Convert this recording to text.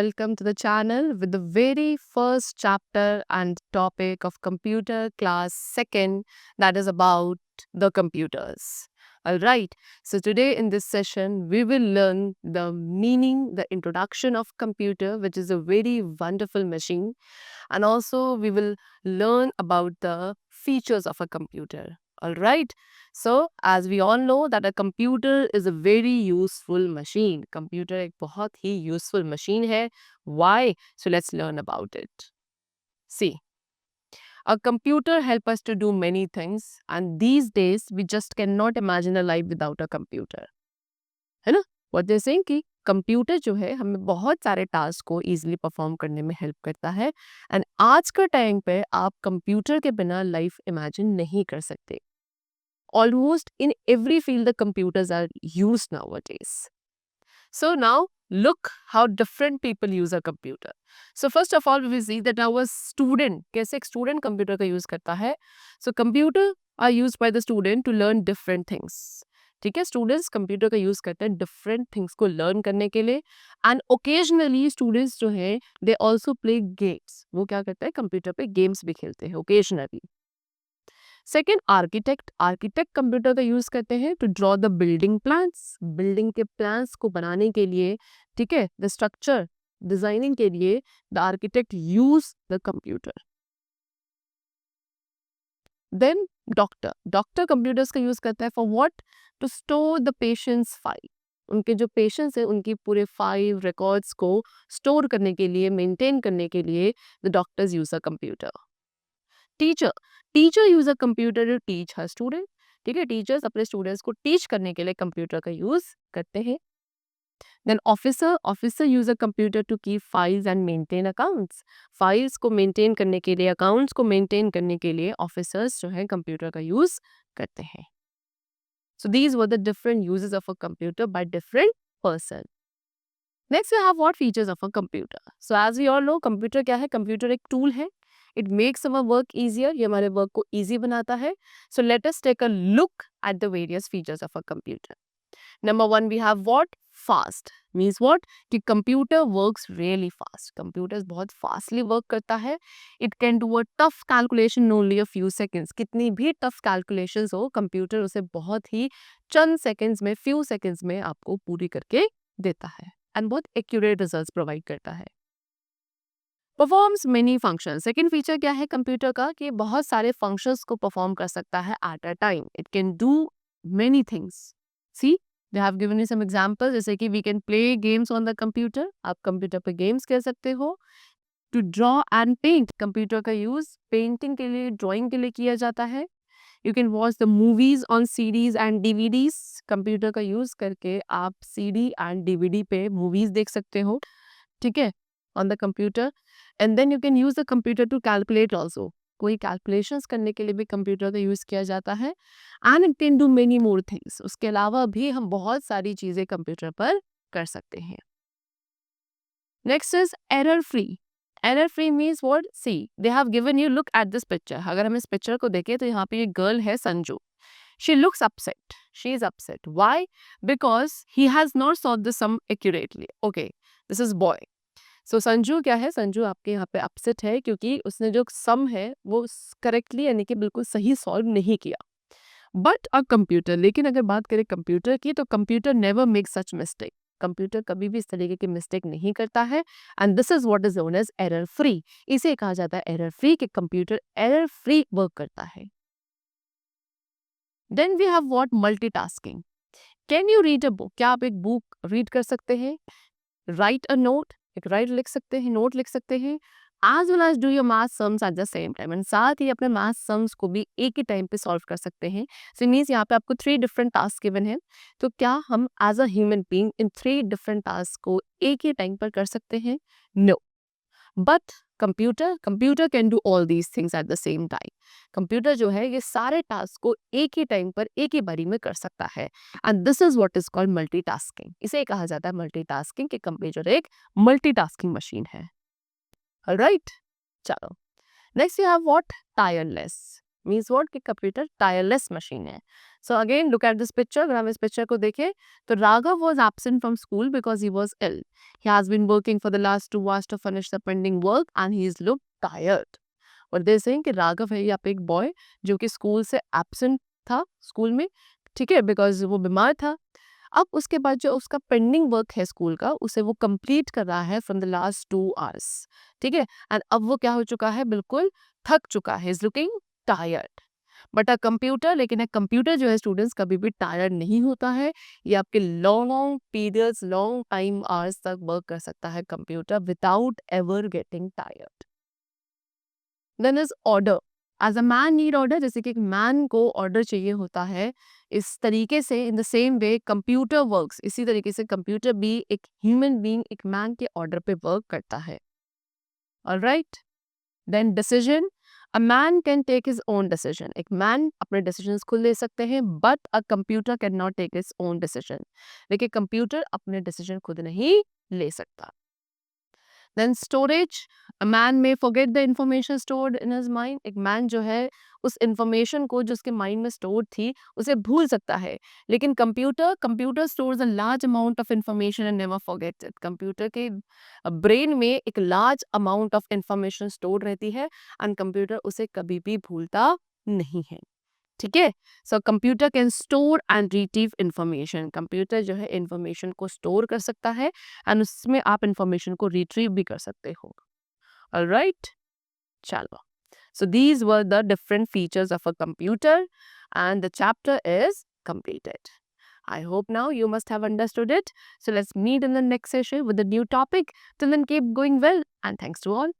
welcome to the channel with the very first chapter and topic of computer class second, that is about the computers. Alright, so today in this session we will learn the meaning, the introduction of computer, which is a very wonderful machine, and also we will learn about the features of a computer. Alright, so as we all know that a computer is a very useful machine. Computer एक बहुत ही useful machine है. Why? So let's learn about it. See, a computer help us to do many things, and these days we just cannot imagine a life without a computer. है ना? What they're saying कि computer जो है हमें बहुत सारे task को easily perform करने में हेल्प करता है, एंड आज के टाइम पे आप कंप्यूटर के बिना लाइफ इमेजिन नहीं कर सकते. Almost in every field the computers are used nowadays. So now look how different people use a computer. So first of all we will see that our student कैसे एक student computer का use करता है. So computer are used by the student to learn different things. ठीक है, students computer का use करते हैं डिफरेंट थिंग्स को लर्न करने के लिए, एंड ओकेजनली स्टूडेंट्स जो है दे ऑल्सो प्ले गेम्स. वो क्या करते हैं, कंप्यूटर पे गेम्स भी खेलते हैं occasionally. Second, architect. Architect computer का यूज करते हैं to draw the building plans. Building के प्लान्स को बनाने के लिए, ठीक है, द स्ट्रक्चर डिजाइनिंग के लिए the architect use the computer. Then doctor. Doctor computers का यूज करता है for what, to store the patients file. उनके जो पेशेंट्स है उनकी पूरे फाइल रिकॉर्ड्स को स्टोर करने के लिए, मेंटेन करने के लिए the doctors use a computer. Teacher. Teacher use a computer to teach her student. ठीक है, टीचर्स अपने स्टूडेंट्स को टीच करने के लिए कंप्यूटर का यूज करते हैं. Then officer. Officer use a computer to keep files and maintain accounts. Files को मेंटेन करने के लिए, अकाउंट्स को मेंटेन करने के लिए ऑफिसर्स जो है कंप्यूटर का यूज करते हैं. So these were the different usages of a computer by different person. Next we have what features of a computer. So as we all know computer क्या है, कंप्यूटर एक टूल है. It makes our work easier. ये हमारे work को easy बनाता है. So let us take a look at the various features of a computer. Number one we have what, fast. Means what, कि computer works really fast. Computer बहुत fastly work करता है. It can do a tough calculation in only a few seconds. कितनी भी tough calculations हो, computer उसे बहुत ही चंद seconds में, फ्यू सेकेंड्स में आपको पूरी करके देता है, एंड बहुत एक्यूरेट रिजल्ट्स प्रोवाइड करता है. Performs many function. Second feature क्या है कंप्यूटर का, कि बहुत सारे फंक्शंस को परफॉर्म कर सकता है at a time. It can do many things. See, they have given you some example, जैसे कि we can play games on the computer. आप कंप्यूटर पे गेम्स खेल सकते हो. To draw and paint. Computer का यूज पेंटिंग के लिए, ड्राइंग के लिए किया जाता है. You can watch the movies on CDs and DVDs. Computer का यूज करके आप सीडी एंड डीवीडी पे मूवीज देख सकते हो, ठीक है, on the computer. And then you can use the computer to calculate also. कोई कैलकुलेशंस करने के लिए भी कंप्यूटर का यूज किया जाता है. And it can do many more things. उसके अलावा भी हम बहुत सारी चीजें कंप्यूटर पर कर सकते हैं. Next is error free. Error free means what, see they have given you, look at this picture. अगर हम इस पिक्चर को देखें तो यहाँ पे ये गर्ल है Sanju. She looks upset. She is upset. Why? Because he has not solved the sum accurately. Okay, this is boy. So Sanju क्या है, संजू आपके यहाँ पे अपसेट है क्योंकि उसने जो सम है वो करेक्टली यानी कि बिल्कुल सही सॉल्व नहीं किया. बट अ कंप्यूटर, लेकिन अगर बात करें कंप्यूटर की, तो computer never make such mistake. Computer कभी भी इस तरीके की मिस्टेक नहीं करता है, and this is what is known as error free. इसे कहा जाता है एरर फ्री, कि कंप्यूटर एरर फ्री वर्क करता है. Then we have what, multitasking. Can you read a book. क्या आप एक बुक रीड कर सकते हैं? Write a note. एक राइट लिख सकते हैं, नोट लिख सकते हैं. As well as do your math sums at the same time. And साथ ही अपने मैथ सम्स को भी एक ही टाइम पे सॉल्व कर सकते हैं. सो मीन्स यहाँ पे आपको 3 डिफरेंट टास्क गिवन है. तो क्या हम एज अ ह्यूमन बीइंग इन 3 डिफरेंट टास्क को एक ही टाइम पर कर सकते हैं? No. But computer can do all these things at the same time. Computer जो है ये सारे टास्क को एक ही टाइम पर, एक ही बारी में कर सकता है. And this is what is called multitasking. इसे कहा जाता है मल्टीटास्किंग, कि कंप्यूटर एक मल्टीटास्किंग मशीन है. राइट, चलो next you have what, tireless. Means what, कि कंप्यूटर टायरलेस मशीन है. So again, look at this picture. अगर हम इस picture को देखें तो Raghav was absent from school because he was ill. He has been working for the last 2 hours to finish the pending work and he's looked tired. और they're saying कि राघव है यहाँ पे एक बॉय जो कि स्कूल से एब्सेंट था स्कूल में, ठीक है, बिकॉज वो बीमार था. अब उसके बाद जो उसका पेंडिंग वर्क है स्कूल का उसे वो कंप्लीट कर रहा है फ्रॉम द लास्ट 2 आवर्स, ठीक है. एंड अब वो क्या हो चुका है, बिल्कुल थक चुका है, is looking tired. But a computer, लेकिन एक कंप्यूटर जो है स्टूडेंट्स कभी भी टायर्ड नहीं होता है. ये आपके long long periods, long time hours तक वर्क कर सकता है computer without ever getting tired. Then is order. As a man need order, जैसे कि एक मैन को ऑर्डर चाहिए होता है, इस तरीके से in the same way computer works, इसी तरीके से कंप्यूटर भी एक ह्यूमन बीइंग, एक मैन के ऑर्डर पे वर्क करता है. Alright. Then decision. A man can take his own decision. एक मैन अपने डिसीजंस खुद ले सकते हैं, but a computer can not take his own decision. देखिए कंप्यूटर अपने डिसीजन खुद नहीं ले सकता. Then storage. A man may forget the information stored in his mind. एक man जो है उस information को जो उसके mind में stored थी उसे भूल सकता है. लेकिन computer stores a large amount of information and never forgets it. Computer के brain में एक large amount of information stored रहती है and computer उसे कभी भी भूलता नहीं है. ठीक है. So computer can store and retrieve information. Computer जो है इंफॉर्मेशन को स्टोर कर सकता है एंड उसमें आप इंफॉर्मेशन को रिट्रीव भी कर सकते हो. ऑलराइट. चलो. So these were the different features of a computer and the chapter is completed. I hope now you must have understood it. So let's meet in the next session with a new topic. Till then, keep going well and thanks to all.